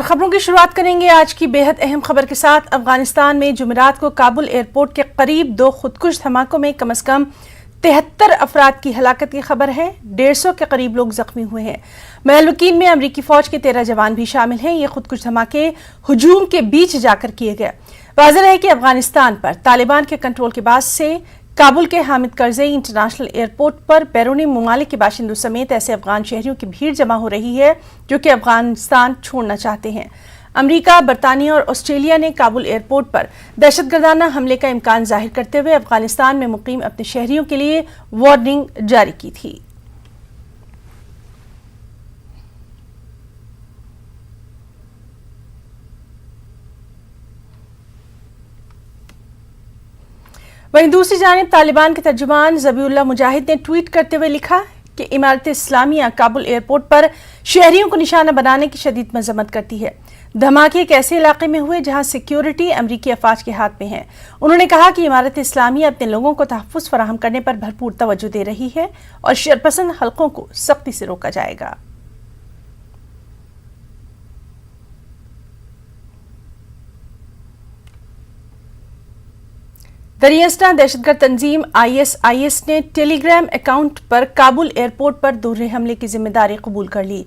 और खबरों की शुरुआत करेंगे आज की बेहद अहम खबर के साथ। अफगानिस्तान में जुमेरात को काबुल एयरपोर्ट के करीब 2 खुदकुश धमाकों में कम से कम 73 अफराद की हलाकत की खबर है। 150 के करीब लोग जख्मी हुए हैं। महलुकीन में अमरीकी फौज के 13 जवान भी शामिल हैं। ये खुदकुश धमाके हुजूम के बीच जाकर किए गए। वाज़ेह है कि अफगानिस्तान पर तालिबान के कंट्रोल के बाद से काबुल के हामिद करज़ई इंटरनेशनल एयरपोर्ट पर बैरूनी ममालिक के बाशिंदों समेत ऐसे अफगान शहरियों की भीड़ जमा हो रही है जो कि अफगानिस्तान छोड़ना चाहते हैं। अमेरिका, बरतानिया और ऑस्ट्रेलिया ने काबुल एयरपोर्ट पर दहशतगर्दाना हमले का इम्कान जाहिर करते हुए अफगानिस्तान में मुकीम अपने शहरियों के लिए वार्निंग जारी की थी। वहीं दूसरी जानिब तालिबान के तर्जुमान ज़बीउल्लाह मुजाहिद ने ट्वीट करते हुए लिखा कि इमारत इस्लामिया काबुल एयरपोर्ट पर शहरियों को निशाना बनाने की शदीद मजम्मत करती है। धमाके एक ऐसे इलाके में हुए जहां सिक्योरिटी अमरीकी अफवाज के हाथ में है। उन्होंने कहा कि इमारत इस्लामिया अपने लोगों को तहफ़्फ़ुज़ फराहम करने पर भरपूर तवज्जो दे रही है और शरपसंद हलकों को सख्ती से रोका जाएगा। दरियास्ता दहशतगर्द तंजीम ISIS ने टेलीग्राम अकाउंट पर काबुल एयरपोर्ट पर दोहरे हमले की जिम्मेदारी कबूल कर ली।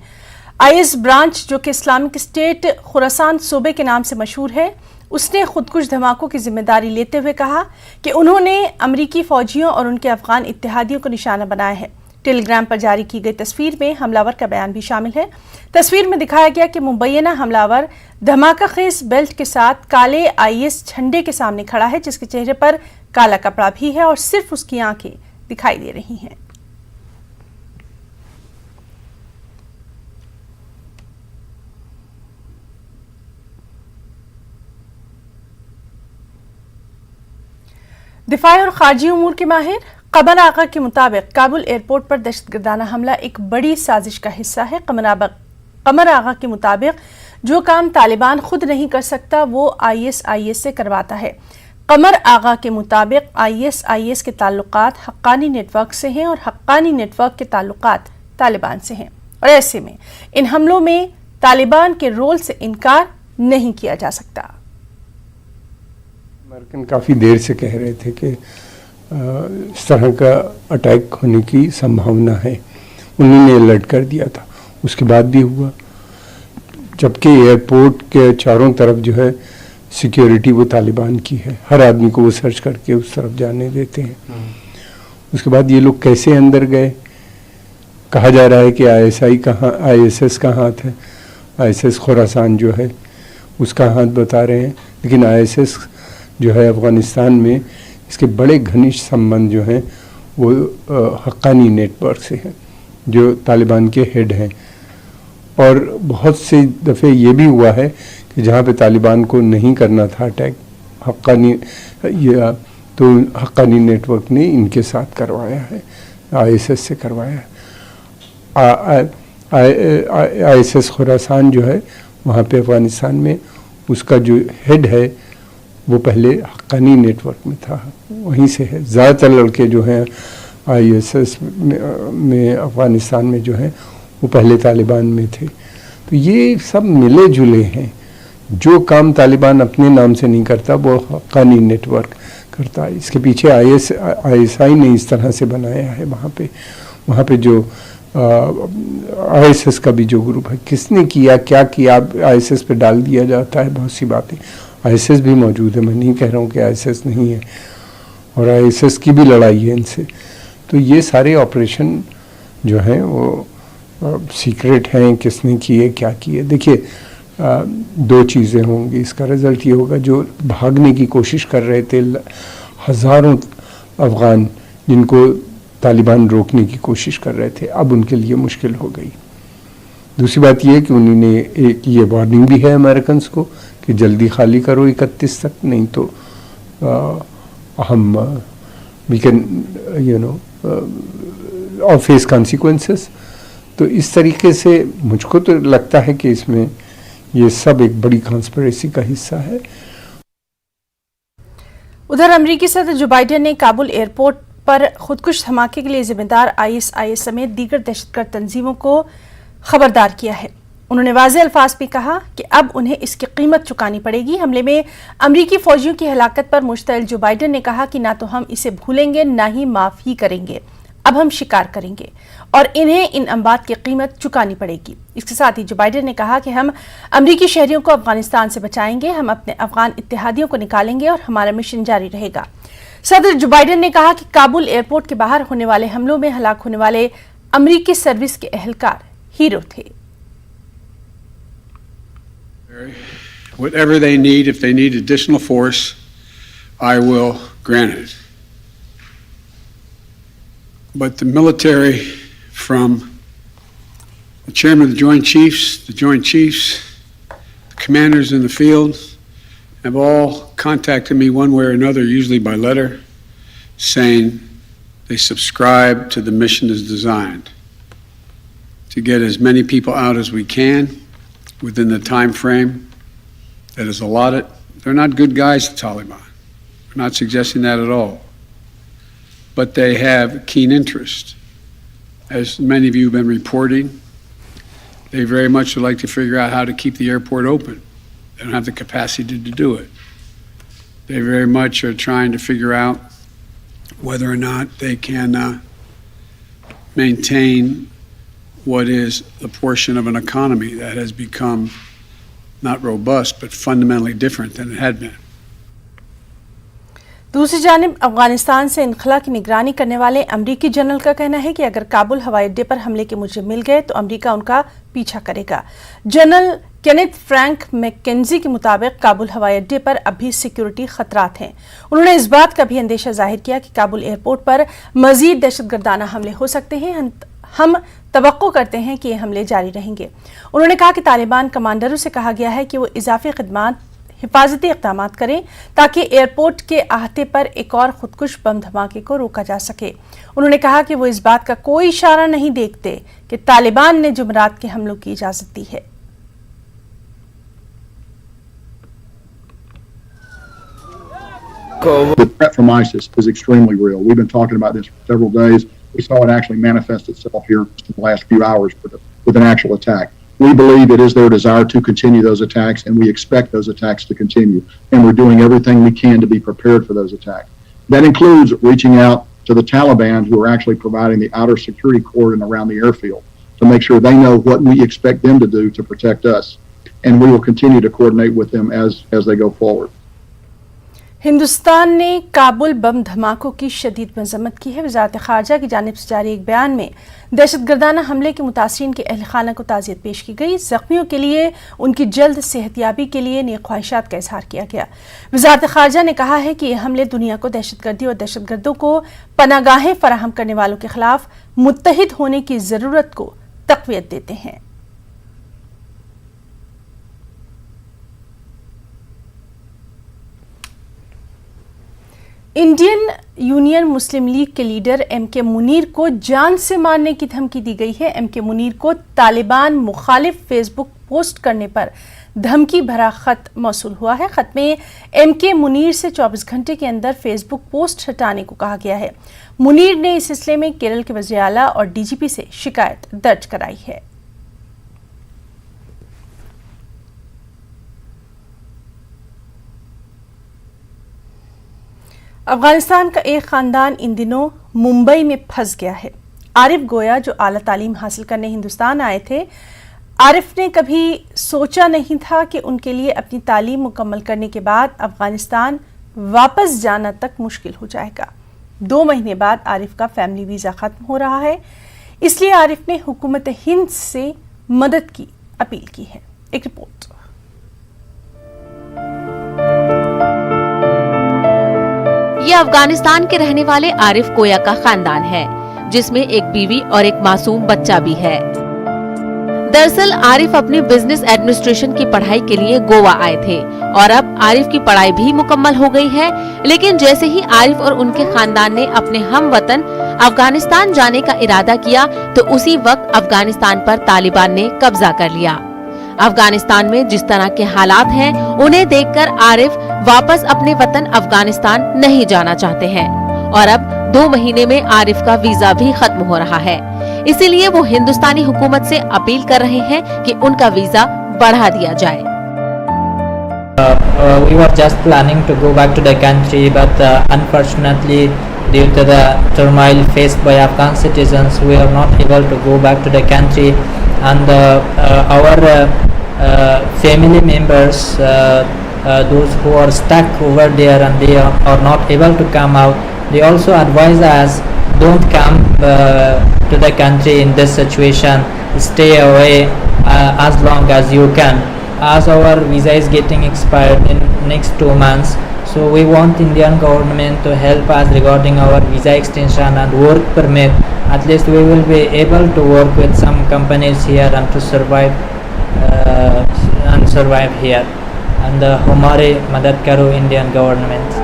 IS ब्रांच, जो कि इस्लामिक स्टेट खुरासान सूबे के नाम से मशहूर है, उसने खुदकुश धमाकों की जिम्मेदारी लेते हुए कहा कि उन्होंने अमरीकी फौजियों और उनके अफगान इत्तेहादियों को निशाना बनाया है। टेलीग्राम पर जारी की गई तस्वीर में हमलावर का बयान भी शामिल है। तस्वीर में दिखाया गया कि मुबैना हमलावर धमाका खेज बेल्ट के साथ काले IS झंडे के सामने खड़ा है, जिसके चेहरे पर काला कपड़ा भी है और सिर्फ उसकी आंखें दिखाई दे रही हैं। दिफाई और खारजी उमूर के माहिर कमर आगा के मुताबिक काबुल एयरपोर्ट पर दहशतगर्दाना हमला एक बड़ी साजिश का हिस्सा है। कमर आगा के मुताबिक जो काम तालिबान खुद नहीं कर सकता वो ISIS से करवाता है। कमर आगा के मुताबिक ISIS के ताल्लुकात हक्कानी नेटवर्क से हैं और हक्कानी नेटवर्क के ताल्लुकात तालिबान से हैं और ऐसे में इन हमलों में तालिबान के रोल से इनकार नहीं किया जा सकता। अमेरिकन काफ़ी देर से कह रहे थे कि इस तरह का अटैक होने की संभावना है। उन्होंने अलर्ट कर दिया था, उसके बाद भी हुआ। जबकि एयरपोर्ट के चारों तरफ जो है सिक्योरिटी वो तालिबान की है, हर आदमी को वो सर्च करके उस तरफ जाने देते हैं। उसके बाद ये लोग कैसे अंदर गए? कहा जा रहा है कि ISIS का हाथ है, ISIS खुरासान जो है उसका हाथ बता रहे हैं, लेकिन ISIS जो है अफ़गानिस्तान में इसके बड़े घनिष्ठ संबंध जो हैं वो हक्कानी नेटवर्क से हैं जो तालिबान के हेड हैं। और बहुत से दफ़े ये भी हुआ है कि जहाँ पे तालिबान को नहीं करना था अटैक, हक्कानी नेटवर्क ने इनके साथ करवाया है, ISIS से करवाया है। ISIS खुरासान जो है वहाँ पे अफ़गानिस्तान में उसका जो हेड है वो पहले हक्कानी नेटवर्क में था, वहीं से है। ज़्यादातर लड़के जो हैं ISIS में अफ़गानिस्तान में जो हैं वो पहले तालिबान में थे। तो ये सब मिले जुले हैं। जो काम तालिबान अपने नाम से नहीं करता वो हक्कानी नेटवर्क करता है। इसके पीछे ISI ने इस तरह से बनाया है। वहाँ पे जो ISIS का भी जो ग्रुप है, किसने किया क्या किया ISIS पे डाल दिया जाता है बहुत सी बातें। ISIS भी मौजूद है, मैं नहीं कह रहा हूँ कि ISIS नहीं है, और ISIS की भी लड़ाई है इनसे। तो ये सारे ऑपरेशन जो हैं वो सीक्रेट हैं, किसने किए क्या किए। देखिए 2 चीज़ें होंगी, इसका रिज़ल्ट ये होगा, जो भागने की कोशिश कर रहे थे हज़ारों अफ़गान जिनको तालिबान रोकने की कोशिश कर रहे थे, अब उनके लिए मुश्किल हो गई। दूसरी बात ये कि उन्होंने एक ये वार्निंग भी है अमेरिकन को कि जल्दी खाली करो 31 तक, नहीं तो हम वी कैन और फेस कॉन्सिक्वेंसेस। तो इस तरीके से मुझको तो लगता है कि इसमें ये सब एक बड़ी कॉन्स्पिरेसी का हिस्सा है। उधर अमेरिकी सदर जो बाइडेन ने काबुल एयरपोर्ट पर खुदकुश धमाके के लिए जिम्मेदार ISIS समेत दीगर दहशतगर्द तंजीमों को खबरदार किया है। उन्होंने वाज़ेह अल्फाज में कहा कि अब उन्हें इसकी कीमत चुकानी पड़ेगी। हमले में अमरीकी फौजियों की हलाकत पर मुश्तइल जो बाइडन ने कहा कि ना तो हम इसे भूलेंगे ना ही माफ ही करेंगे, अब हम शिकार करेंगे और इन्हें इन अम्बात की कीमत चुकानी पड़ेगी। इसके साथ ही जो बाइडन ने कहा कि हम अमरीकी शहरियों को अफगानिस्तान से बचाएंगे, हम अपने अफगान इत्तेहादियों को निकालेंगे और हमारा मिशन जारी रहेगा। सदर जो बाइडन ने कहा कि काबुल एयरपोर्ट के बाहर होने वाले हमलों में हलाक होने वाले अमरीकी सर्विस के एहलकार हीरो थे। Whatever they need, if they need additional force, I will grant it. But the military, from the chairman of the Joint Chiefs, the commanders in the field, have all contacted me one way or another, usually by letter, saying they subscribe to the mission as designed to get as many people out as we can within the time frame that is allotted. They're not good guys, the Taliban. We're not suggesting that at all. But they have keen interest. As many of you have been reporting, they very much would like to figure out how to keep the airport open. They don't have the capacity to do it. They very much are trying to figure out whether or not they can maintain what is a portion of an economy that has become not robust but fundamentally different than it had been. दूसरी जानिब अफगानिस्तान से इनखला की निगरानी करने वाले अमरीकी general का कहना है कि अगर काबुल हवाई अड्डे पर हमले के मुजरिम मिल गए तो अमरीका उनका पीछा करेगा। जनरल केनेथ फ्रैंक मैकेंजी के मुताबिक काबुल हवाई अड्डे पर अभी सिक्योरिटी खतरात हैं। उन्होंने इस बात का भी अंदेशा जाहिर किया कि काबुल एयरपोर्ट पर मजीद दहशतगर्दाना हमले हो सकते हैं। हम तवक्को करते हैं कि ये हमले जारी रहेंगे। उन्होंने कहा कि तालिबान कमांडरों से कहा गया है कि वो इजाफी खिदमात हिफाजती इक़दाम करें ताकि एयरपोर्ट के अहाते पर एक और खुदकुश बम धमाके को रोका जा सके। उन्होंने कहा कि वो इस बात का कोई इशारा नहीं देखते कि तालिबान ने जुमेरात के हमलों की इजाजत दी है। The threat from ISIS is extremely real. We've been talking about this for several days. We saw it actually manifest itself here in the last few hours with an actual attack. We believe it is their desire to continue those attacks, and we expect those attacks to continue. And we're doing everything we can to be prepared for those attacks. That includes reaching out to the Taliban, who are actually providing the outer security cordon around the airfield, to make sure they know what we expect them to do to protect us. And we will continue to coordinate with them as they go forward. Hindustan ने काबुल बम धमाकों की शदीद मजम्मत की है। वज़ारत ख़ारजा की जानिब से जारी एक बयान में दहशतगर्दाना हमले के मुतासिरीन के अहल खाना को ताज़ियत पेश की गई। ज़ख्मियों के लिए उनकी जल्द सेहतयाबी के लिए नेक ख्वाहिशात का इजहार किया गया। वज़ारत ख़ारजा ने कहा है कि ये हमले दुनिया को दहशतगर्दी और दहशतगर्दों को पनागाहें फराहम करने वालों के खिलाफ मुत्तहिद होने की ज़रूरत को तक़वियत देते हैं। इंडियन यूनियन मुस्लिम लीग के लीडर एम.के. मुनीर को जान से मारने की धमकी दी गई है। एम.के. मुनीर को तालिबान मुखालिफ फेसबुक पोस्ट करने पर धमकी भरा खत मौसूल हुआ है। खत में एम.के. मुनीर से 24 घंटे के अंदर फेसबुक पोस्ट हटाने को कहा गया है। मुनीर ने इस सिलसिले में केरल के वज़ीर आला और डीजीपी से शिकायत दर्ज कराई है। अफगानिस्तान का एक खानदान इन दिनों मुंबई में फंस गया है। आरिफ गोया जो आला तालीम हासिल करने हिंदुस्तान आए थे, आरिफ ने कभी सोचा नहीं था कि उनके लिए अपनी तालीम मुकम्मल करने के बाद अफगानिस्तान वापस जाना तक मुश्किल हो जाएगा। 2 महीने बाद आरिफ का फैमिली वीज़ा ख़त्म हो रहा है, इसलिए आरिफ ने हुकूमत हिंद से मदद की अपील की है। एक रिपोर्ट। ये अफगानिस्तान के रहने वाले आरिफ गोया का खानदान है, जिसमें एक बीवी और एक मासूम बच्चा भी है। दरअसल आरिफ अपनी बिजनेस एडमिनिस्ट्रेशन की पढ़ाई के लिए गोवा आए थे और अब आरिफ की पढ़ाई भी मुकम्मल हो गई है। लेकिन जैसे ही आरिफ और उनके खानदान ने अपने हम वतन अफगानिस्तान जाने का इरादा किया तो उसी वक्त अफगानिस्तान पर तालिबान ने कब्जा कर लिया। अफगानिस्तान में जिस तरह के हालात हैं, उन्हें देखकर आरिफ वापस अपने वतन अफगानिस्तान नहीं जाना चाहते हैं और अब 2 महीने में आरिफ का वीजा भी खत्म हो रहा है। इसीलिए वो हिंदुस्तानी हुकूमत से अपील कर रहे हैं कि उनका वीजा बढ़ा दिया जाए। We were just planning to go back to the country, but unfortunately, due to the turmoil faced by Afghan citizens, we are not able to go back to the country, and our family members, those who are stuck over there and they are not able to come out, they also advise us, don't come to the country in this situation, stay away as long as you can, as our visa is getting expired in next 2 months. So we want Indian government to help us regarding our visa extension and work permit. At least we will be able to work with some companies here and to survive here. And हमारे मदद करो Indian government.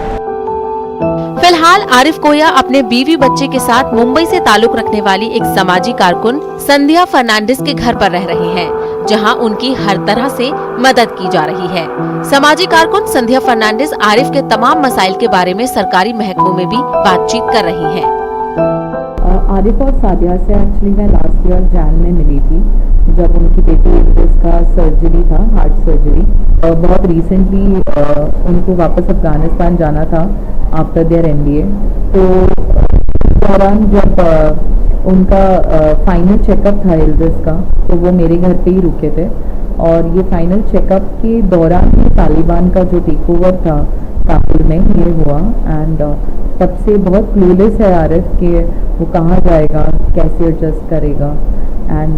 फिलहाल आरिफ कोया अपने बीवी बच्चे के साथ मुंबई से ताल्लुक रखने वाली एक समाजी कारकुन संध्या फर्नांडिस के घर पर रह रहे हैं, जहां उनकी हर तरह से मदद की जा रही है। समाजी कारकुन संध्या फर्नांडिस आरिफ के तमाम मसाइल के बारे में सरकारी महकमों में भी बातचीत कर रही हैं। आरिफ और सादिया से एक्चुअली मैं लास्ट ईयर जैन में मिली थी, जब उनकी बेटी का सर्जरी था, हार्ट सर्जरी। बहुत रिसेंटली उनको वापस अफगानिस्तान जाना था आफ्टर देयर एनडीए। तो इस दौरान जब उनका फाइनल चेकअप था इल्दिस का, तो वो मेरे घर पे ही रुके थे। और ये फाइनल चेकअप के दौरान ही तालिबान का जो टेक ओवर था काबुल में ये हुआ। एंड तब से बहुत क्लूलेस है आरिफ कि वो कहाँ जाएगा, कैसे एडजस्ट करेगा। एंड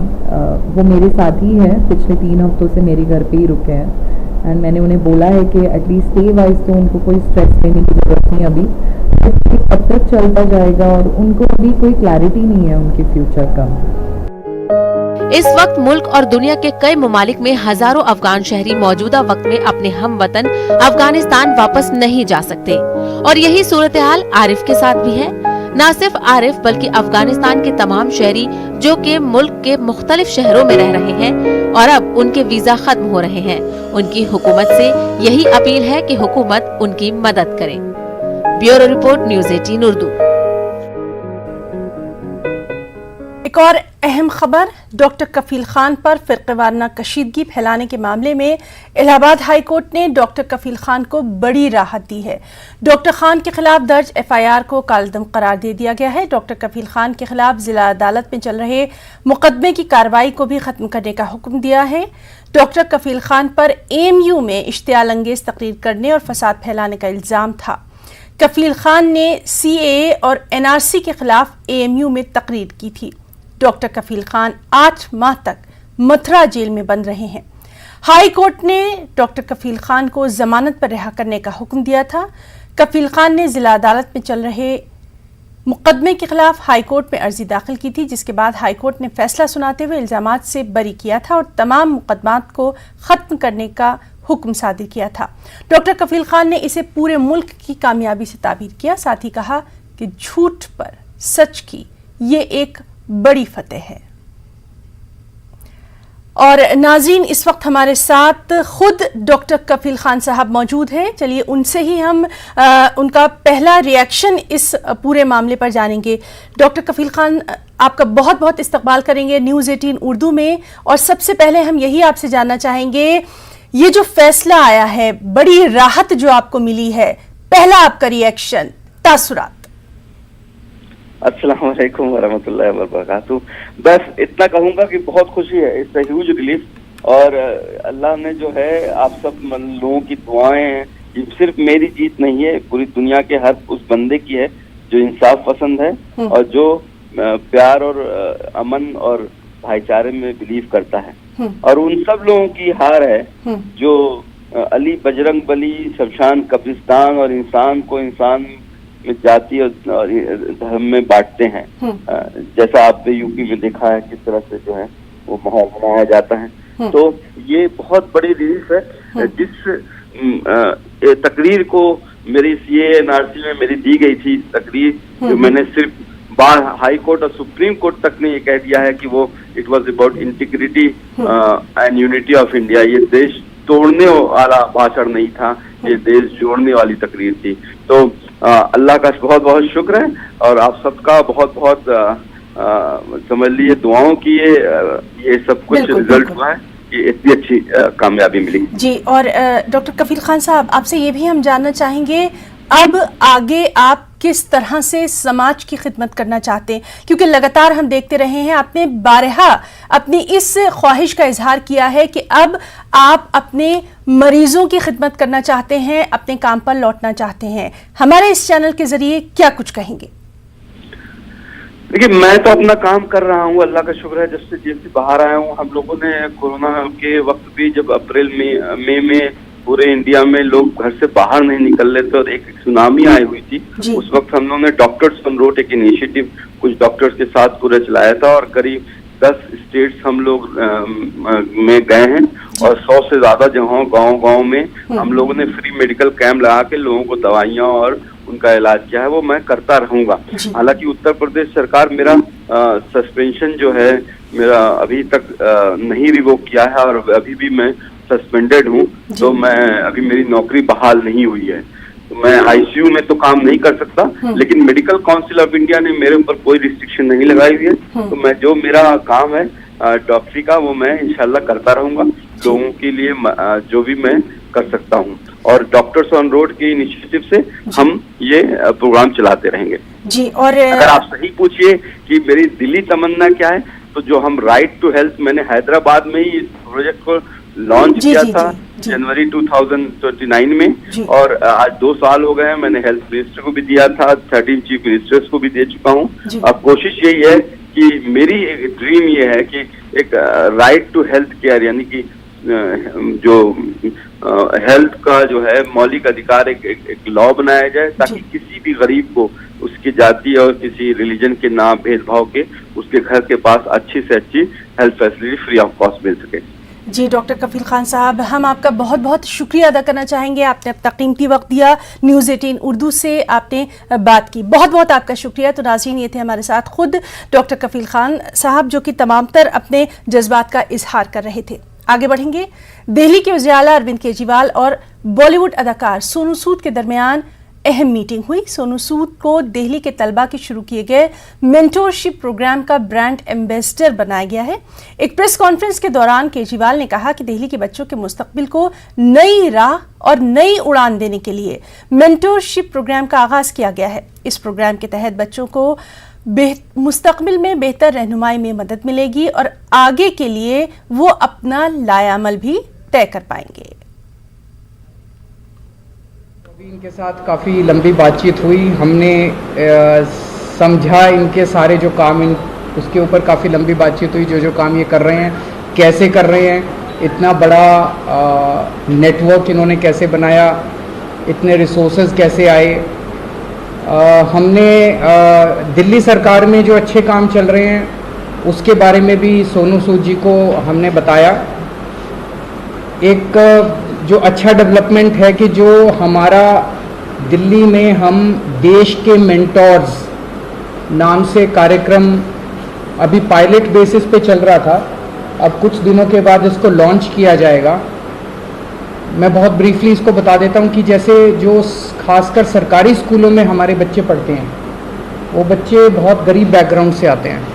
वो मेरे साथ ही है, पिछले 3 हफ्तों से मेरे घर पे ही रुके हैं। एंड मैंने उन्हें बोला है कि एटलीस्ट स्टे वाइज तो उनको कोई स्ट्रेस लेने की ज़रूरत नहीं अभी, कब तक चलता जाएगा। और उनको अभी कोई क्लैरिटी नहीं है उनके फ्यूचर का। इस वक्त मुल्क और दुनिया के कई ममालिक में हजारों अफगान शहरी मौजूदा वक्त में अपने हम वतन अफगानिस्तान वापस नहीं जा सकते, और यही सूरत हाल आरिफ के साथ भी है। न सिर्फ आरिफ बल्कि अफगानिस्तान के तमाम शहरी जो कि मुल्क के मुख्तलिफ शहरों में रह रहे हैं और अब उनके वीजा खत्म हो रहे हैं, उनकी हुकूमत से यही अपील है कि हुकूमत उनकी मदद करे। Bureau report, news 18 Urdu. एक और अहम खबर, डॉक्टर कफील खान पर फिरक़ेवाराना कशीदगी फैलाने के मामले में इलाहाबाद हाई कोर्ट ने डॉक्टर कफील खान को बड़ी राहत दी है। डॉक्टर खान के खिलाफ दर्ज एफआईआर को कालदम करार दे दिया गया है। डॉक्टर कफील खान के खिलाफ जिला अदालत में चल रहे मुकदमे की कार्रवाई को भी खत्म करने का हुक्म दिया है। डॉक्टर कफील खान पर AMU में इश्तियाल अंगेज तकरीर करने और फसाद फैलाने का इल्ज़ाम था। कफील खान ने CAA और NRC के खिलाफ AMU में तकरीर की थी। डॉक्टर कफील खान 8 माह तक मथुरा जेल में बंद रहे हैं। हाई कोर्ट ने डॉक्टर कफील खान को जमानत पर रिहा करने का हुक्म दिया था। कफील खान ने जिला अदालत में चल रहे मुकदमे के खिलाफ हाई कोर्ट में अर्जी दाखिल की थी, जिसके बाद हाई कोर्ट ने फैसला सुनाते हुए इल्जामात से बरी किया था और तमाम मुकदमात को खत्म करने का हुक्म सादिर किया था। डॉक्टर कफील खान ने इसे पूरे मुल्क की कामयाबी से ताबीर किया, साथ ही कहा कि झूठ पर सच की ये एक बड़ी फतेह है। और नाज़रीन, इस वक्त हमारे साथ खुद डॉक्टर कफील खान साहब मौजूद हैं। चलिए उनसे ही हम उनका पहला रिएक्शन इस पूरे मामले पर जानेंगे। डॉक्टर कफील खान, आपका बहुत बहुत इस्तकबाल करेंगे न्यूज़ 18 उर्दू में। और सबसे पहले हम यही आपसे जानना चाहेंगे, ये जो फैसला आया है, बड़ी राहत जो आपको मिली है, पहला आपका रिएक्शन, तासुरात। अस्सलाम वालेकुम वरहमतुल्लाहि वबरकातुहू। बस इतना कहूँगा कि बहुत खुशी है, इट्स अ ह्यूज रिलीफ। और अल्लाह ने जो है, आप सब लोगों की दुआएं हैं, ये सिर्फ मेरी जीत नहीं है, पूरी दुनिया के हर उस बंदे की है जो इंसाफ पसंद है और जो प्यार और अमन और भाईचारे में बिलीव करता है। और उन सब लोगों की हार है जो अली बजरंग बली, शमशान कब्रिस्तान और इंसान को इंसान में जाति और धर्म में बांटते हैं। जैसा आपने यूपी में देखा है किस तरह से जो है वो माहौल बनाया जाता है। तो ये बहुत बड़ी रिलीफ है। जिस तकरीर को मेरी CAA NRC में मेरी दी गई थी तकरीर, जो मैंने सिर्फ बार हाई कोर्ट और सुप्रीम कोर्ट तक ने ये कह दिया है कि वो it was about integrity and unity of India, ये देश तोड़ने वाला भाषण नहीं था, ये देश जोड़ने वाली तकरीर थी। तो अल्लाह का बहुत बहुत शुक्र है और आप सबका बहुत बहुत समझ लीजिए दुआओं की ये सब कुछ रिजल्ट हुआ है कि इतनी अच्छी कामयाबी मिली। जी, और डॉक्टर कफील खान साहब, आपसे ये भी हम जानना चाहेंगे, अब आगे आप किस तरह से समाज की खिदमत करना चाहते हैं, क्योंकि लगातार हम देखते रहे हैं आपने बारहा अपनी इस ख्वाहिश का इजहार किया है कि अब आप अपने मरीजों की खिदमत करना चाहते हैं, अपने काम पर लौटना चाहते हैं। हमारे इस चैनल के जरिए क्या कुछ कहेंगे? देखिए, मैं तो अपना काम कर रहा हूँ, अल्लाह का शुक्र है। जब से जेल से बाहर आया हूँ, हम लोगों ने कोरोना के वक्त भी, जब अप्रैल मई में पूरे इंडिया में लोग घर से बाहर नहीं निकल रहे थे और एक सुनामी आई हुई थी, उस वक्त हम लोगों ने डॉक्टर्स ऑन रोड एक इनिशिएटिव कुछ डॉक्टर्स के साथ पूरा चलाया था और करीब 10 स्टेट्स हम लोग में गए हैं और 100 से ज्यादा जगहों गांव में हम लोगों ने फ्री मेडिकल कैंप लगा के लोगों को दवाइयां और उनका इलाज किया है। वो मैं करता रहूंगा। हालांकि उत्तर प्रदेश सरकार मेरा सस्पेंशन जो है मेरा अभी तक नहीं रिवोक किया है और अभी भी मैं सस्पेंडेड हूँ, तो मैं अभी मेरी नौकरी बहाल नहीं हुई है, तो मैं आईसीयू में तो काम नहीं कर सकता, लेकिन मेडिकल काउंसिल ऑफ इंडिया ने मेरे ऊपर कोई रिस्ट्रिक्शन नहीं लगाई हुई है। तो मैं जो मेरा काम है डॉक्टरी का वो मैं इंशाल्लाह करता रहूंगा, लोगों के लिए जो भी मैं कर सकता हूँ। और डॉक्टर्स ऑन रोड के इनिशिएटिव से हम ये प्रोग्राम चलाते रहेंगे जी। और अगर आप सही पूछिए कि मेरी दिली तमन्ना क्या है, तो जो हम राइट टू हेल्थ, मैंने हैदराबाद में ही इस प्रोजेक्ट को लॉन्च किया था जनवरी 2029 में और आज 2 साल हो गए हैं। मैंने हेल्थ मिनिस्टर को भी दिया था, 13 चीफ मिनिस्टर्स को भी दे चुका हूँ। अब कोशिश यही है कि मेरी एक ड्रीम ये है कि एक राइट टू हेल्थ केयर, यानी कि जो हेल्थ का जो है मौलिक अधिकार एक लॉ बनाया जाए, ताकि किसी भी गरीब को उसकी जाति और किसी रिलीजन के ना भेदभाव के उसके घर के पास अच्छी से अच्छी health facility free of cost मिल सके। जी डॉक्टर कफील खान साहब, हम आपका बहुत बहुत शुक्रिया अदा करना चाहेंगे। आपने अपना कीमती वक्त दिया, न्यूज़ 18 उर्दू से आपने बात की, बहुत बहुत आपका शुक्रिया। तो नाज़रीन, ये थे हमारे साथ खुद डॉक्टर कफील खान साहब, जो कि तमाम तर अपने जज्बात का इजहार कर रहे थे। आगे बढ़ेंगे। दिल्ली के वज़ीर आला अरविंद केजरीवाल और बॉलीवुड अदाकार सोनू सूद के दरमियान अहम मीटिंग हुई। सोनू सूद को दिल्ली के तलबा के शुरू किए गए मेंटोरशिप प्रोग्राम का ब्रांड एम्बेसडर बनाया गया है। एक प्रेस कॉन्फ्रेंस के दौरान केजरीवाल ने कहा कि दिल्ली के बच्चों के मुस्तकबिल को नई राह और नई उड़ान देने के लिए मेंटोरशिप प्रोग्राम का आगाज किया गया है। इस प्रोग्राम के तहत बच्चों को मुस्तकबिल में बेहतर रहनुमाई में मदद मिलेगी और आगे के लिए वो अपना लायामल भी तय कर पाएंगे। इनके साथ काफ़ी लंबी बातचीत हुई, हमने समझा इनके सारे जो काम उसके ऊपर काफ़ी लंबी बातचीत हुई। जो काम ये कर रहे हैं, कैसे कर रहे हैं, इतना बड़ा नेटवर्क इन्होंने कैसे बनाया, इतने रिसोर्सेज कैसे आए। हमने दिल्ली सरकार में जो अच्छे काम चल रहे हैं उसके बारे में भी सोनू सूद जी को हमने बताया। एक जो अच्छा डेवलपमेंट है कि जो हमारा दिल्ली में हम देश के मेंटोर्स नाम से कार्यक्रम अभी पायलट बेसिस पे चल रहा था, अब कुछ दिनों के बाद इसको लॉन्च किया जाएगा। मैं बहुत ब्रीफली इसको बता देता हूँ कि जैसे जो खासकर सरकारी स्कूलों में हमारे बच्चे पढ़ते हैं, वो बच्चे बहुत गरीब बैकग्राउंड से आते हैं।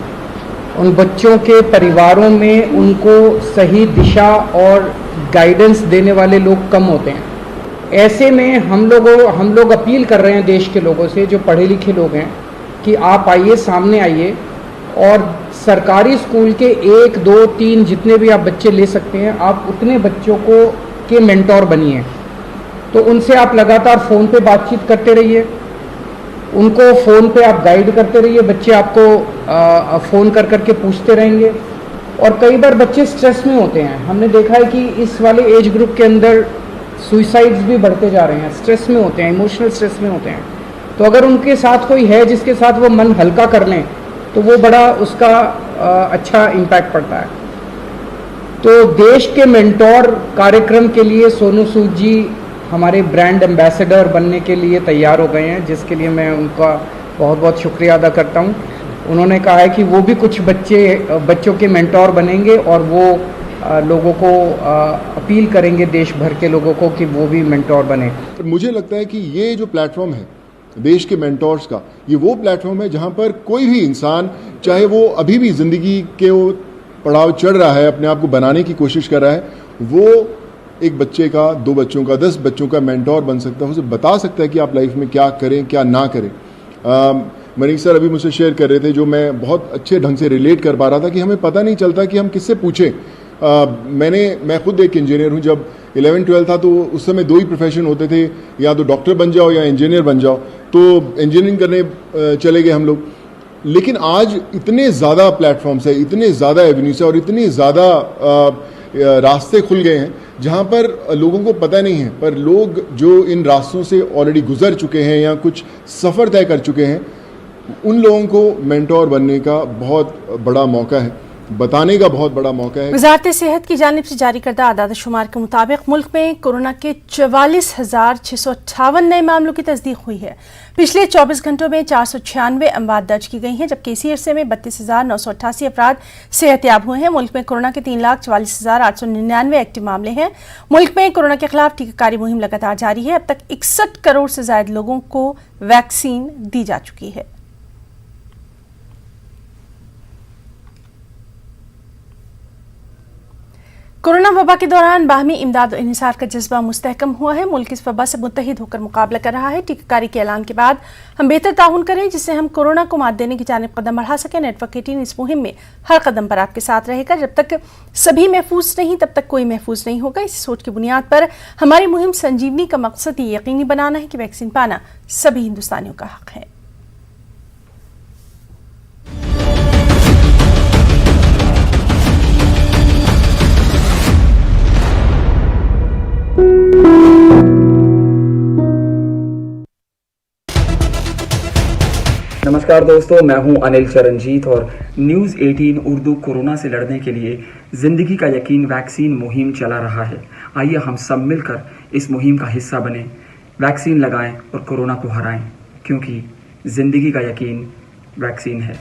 उन बच्चों के परिवारों में उनको सही दिशा और गाइडेंस देने वाले लोग कम होते हैं। ऐसे में हम लोग अपील कर रहे हैं देश के लोगों से, जो पढ़े लिखे लोग हैं, कि आप आइए, सामने आइए और सरकारी स्कूल के 1, 2, 3 जितने भी आप बच्चे ले सकते हैं, आप उतने बच्चों को के मेंटोर बनिए। तो उनसे आप लगातार फ़ोन पे बातचीत करते रहिए, उनको फ़ोन पे आप गाइड करते रहिए, बच्चे आपको फ़ोन कर करके पूछते रहेंगे। और कई बार बच्चे स्ट्रेस में होते हैं, हमने देखा है कि इस वाले एज ग्रुप के अंदर सुइसाइड्स भी बढ़ते जा रहे हैं, स्ट्रेस में होते हैं, इमोशनल स्ट्रेस में होते हैं। तो अगर उनके साथ कोई है जिसके साथ वो मन हल्का कर लें, तो वो बड़ा उसका अच्छा इम्पैक्ट पड़ता है। तो देश के मेंटोर कार्यक्रम के लिए सोनू सूद जी हमारे ब्रांड एम्बेसडर बनने के लिए तैयार हो गए हैं, जिसके लिए मैं उनका बहुत बहुत शुक्रिया अदा करता हूं। उन्होंने कहा है कि वो भी कुछ बच्चों के मेंटोर बनेंगे और वो लोगों को अपील करेंगे, देश भर के लोगों को, कि वो भी मेंटोर बने। मुझे लगता है कि ये जो प्लेटफॉर्म है, देश के मेंटोर्स का, ये वो प्लेटफॉर्म है जहां पर कोई भी इंसान, चाहे वो अभी भी जिंदगी के वो पड़ाव चढ़ रहा है, अपने आप को बनाने की कोशिश कर रहा है, वो एक बच्चे का, 2 बच्चों का, 10 बच्चों का मेंटोर बन सकता है, उसे बता सकता है कि आप लाइफ में क्या करें, क्या ना करें। मनीष सर अभी मुझसे शेयर कर रहे थे, जो मैं बहुत अच्छे ढंग से रिलेट कर पा रहा था कि हमें पता नहीं चलता कि हम किससे पूछें। मैं खुद एक इंजीनियर हूं। जब 11-12 था तो उस समय 2 ही प्रोफेशन होते थे, या तो डॉक्टर बन जाओ या इंजीनियर बन जाओ, तो इंजीनियरिंग करने चले गए हम लोग। लेकिन आज इतने ज़्यादा प्लेटफॉर्म्स है, इतने ज़्यादा एवेन्यूज है और इतने ज़्यादा रास्ते खुल गए हैं जहां पर लोगों को पता नहीं है, पर लोग जो इन रास्तों से ऑलरेडी गुजर चुके हैं या कुछ सफ़र तय कर चुके हैं, उन लोगों को मेंटोर बनने का बहुत बड़ा मौका है, बताने का बहुत बड़ा मौका है। वज़ारत सेहत की जानिब से जारी करदा आदाद शुमार के मुताबिक मुल्क में कोरोना के 44,658 नए मामलों की तस्दीक हुई है। पिछले 24 घंटों में 496 अमवात दर्ज की गई हैं, जबकि इसी अरसे में 32,988 अफराद सेहतयाब हुए हैं। मुल्क में कोरोना के 3,44,899 एक्टिव मामले हैं। मुल्क में कोरोना के खिलाफ टीकाकारी मुहिम लगातार जारी है। अब तक 61 करोड़ से ज्यादा लोगों को वैक्सीन दी जा चुकी है। कोरोना वबा के दौरान बाहमी इमदाद और इन्हिसार का जज्बा मुस्तहकम हुआ है। मुल्क इस वबा से मुत्तहिद होकर मुकाबला कर रहा है। टीकाकारी के ऐलान के बाद हम बेहतर ताउन करें, जिससे हम कोरोना को मात देने की जानिब कदम बढ़ा सकें। नेटवर्क 18 इस मुहिम में हर कदम पर आपके साथ रहेगा। जब तक सभी महफूज नहीं, तब तक कोई महफूज नहीं होगा। इसी सोच की बुनियाद पर हमारी मुहिम संजीवनी का मकसद ये यकीनी बनाना है कि वैक्सीन पाना सभी हिंदुस्तानियों का हक है। नमस्कार दोस्तों, मैं हूं अनिल चरणजीत और न्यूज़ 18 उर्दू कोरोना से लड़ने के लिए ज़िंदगी का यकीन वैक्सीन मुहिम चला रहा है। आइए हम सब मिलकर इस मुहिम का हिस्सा बने, वैक्सीन लगाएं और कोरोना को हराएं, क्योंकि ज़िंदगी का यकीन वैक्सीन है।